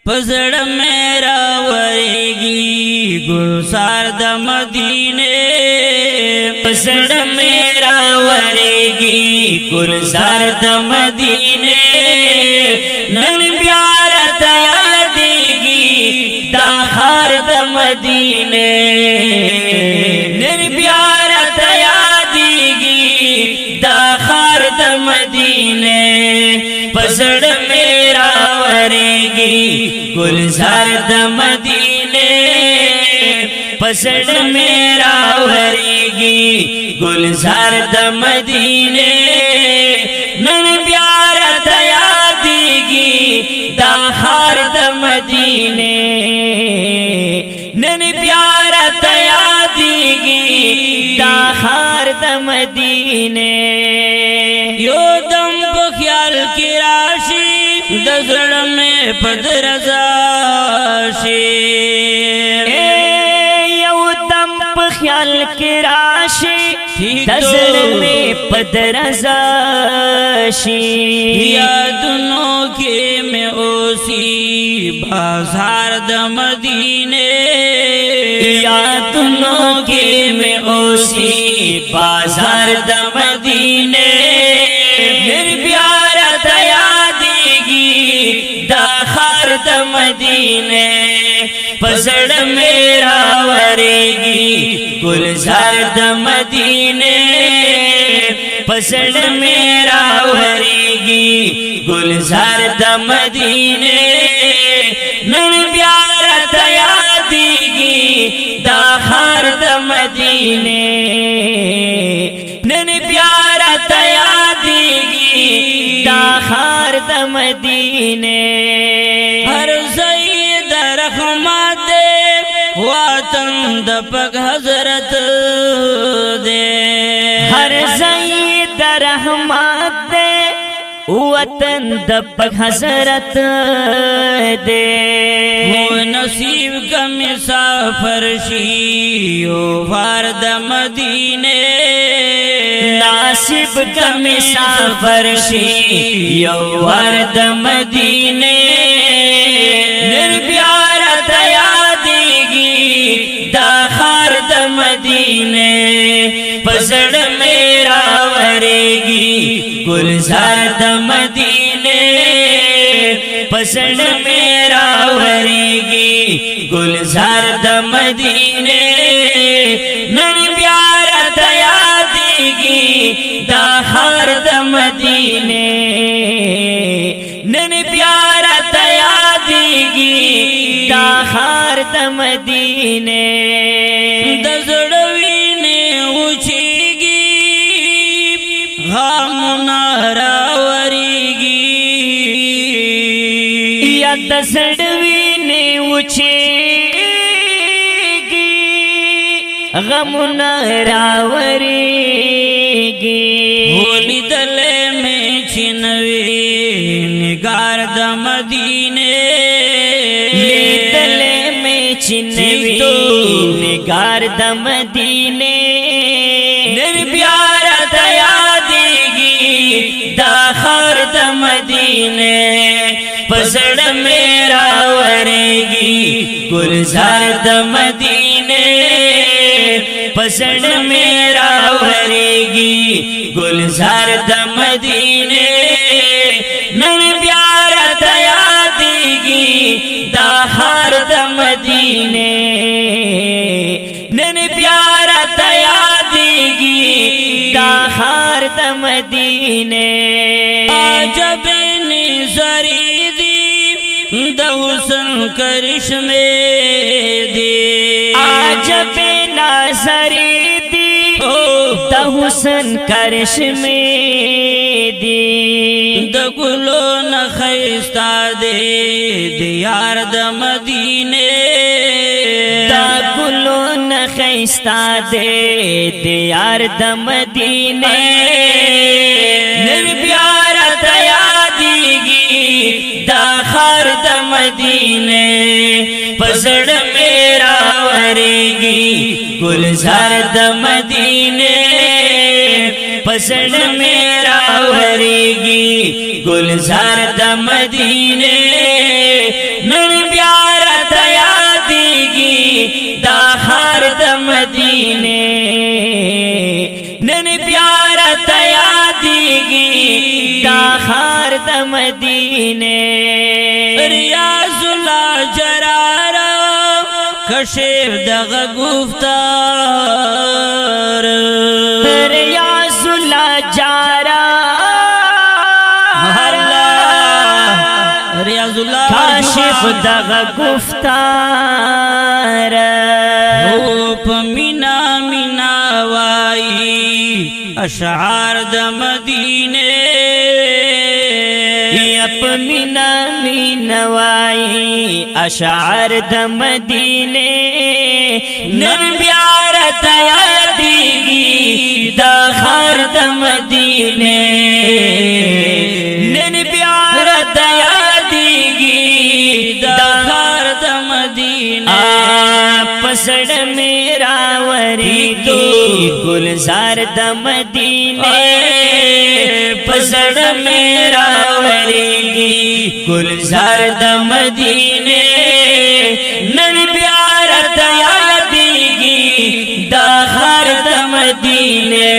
पसड़ मेरा वरेगी गुलजार द मदीने, पसड़ मेरा वरेगी गुलजार द मदीने। नन प्यार दया देगी दाखार द मदीने, नन प्यार दया देगी दाखार द मदीने। पसड़ मेरा वरेगी गुलजार द मदीने, पसड़ मेरा वरेगी गुलजार द मदीने। नन प्यार दया देगी दाखार द मदीने, नन प्यार दया देगी दाखार द मदीने। यो दम ख्याल की राशि दसड़ में पदरजाशी, यो दम ख्याल की राशि दसड़ में पदरजाशी। यादनों के में ओसी बाजार द मदीने, यादनों के में ओसी बाजार द मदीने। मेरी प्यार दया देगी दाखार द मदीने, पसड़ मेरा वरेगी गुलजार द मदीने, पसड़ मेरा वरेगी गुलजार द मदीने। नन प्यार दया देगी दाखार द मदीने, नन प्यार दया देगी दाखार द मदीने। हर सईद रहमत वातन दपक हजरत दे, हर सईद रहमत वतन दपक हजरत दे। वो नसीब का मुसाफर शीयो वार द मदीने, नासिब का मुसाफर शीयो वार द मदीने। मेरी प्यार दया देगी दाखार द मदीने, पसड़ मेरा वरेगी गुलजार द मदीने, पसड़ मेरा वरेगी गुलजार द मदीने। नन प्यार दया देगी दाखार द मदीने, नन प्यार दया देगी दाखार द मदीने। दसड़वी ने उछेगी हम नारावरीगी, या दसड़वी ने उछेगी गम नारावरीगी। होली दले में छिनवी निगार द मदीने, दले में छिनवी निगार द मदीने। नन प्यार दया देगी दाखार द मदीने, पसड़ मेरा वरेगी गुलजार द मदीने, पसड़ मेरा वरेगी गुलजार द मदीने। नन प्यार दया देगी दाखार द मदीने, नन प्यार दया देगी दाखार द मदीने। आजब ने द हुस्न करिश्मे दे, आजब नाज़री दी द हुस्न करिश्मे दी। द गुलो न खैस्ता दे दियार द मदीने, द गुलो न खैस्ता दे दियार द मदीने। मेरी प्यार दया देगी दाखार द मदीने, पसड़ मेरा वरेगी गुलजार द मदीने, पसड़ मेरा वरेगी गुलजार द मदीने। مدینے ریاض اللہ جرارا کشف دغ گفتار ریاض اللہ جارا ریاض اللہ کاشف دغ گفتار روپ مینا مینا وائی اشعار د مدینے اپ مینا مینوائی اشعار د مدینے نن بیارت یادیگی دا خار د مدینے نن بیارت یادیگی دا خار د مدینے پسڑ میرا وریدو گلزار د مدینے پسڑ میرا وریگی گلزار د مدینے نن پیارت یادیگی دا خار د مدینے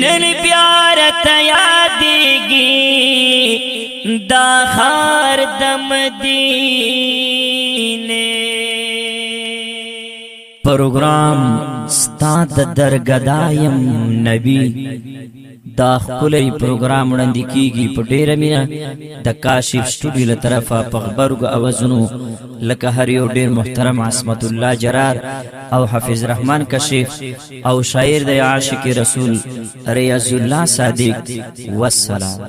نن پیارت یادیگی دا خار د مدینے پروگرام ستاد درگدایم نبی دا خپلې پروګرام وړاندې کیږي په ډیره مینه د کاشف سټوډیو له طرفه په خبرو اوازونو لکه هر یو ډیر محترم عصمت الله جرار او حافظ رحمان کشف او شاعر د عاشق رسول ریاض الله صادق والسلام.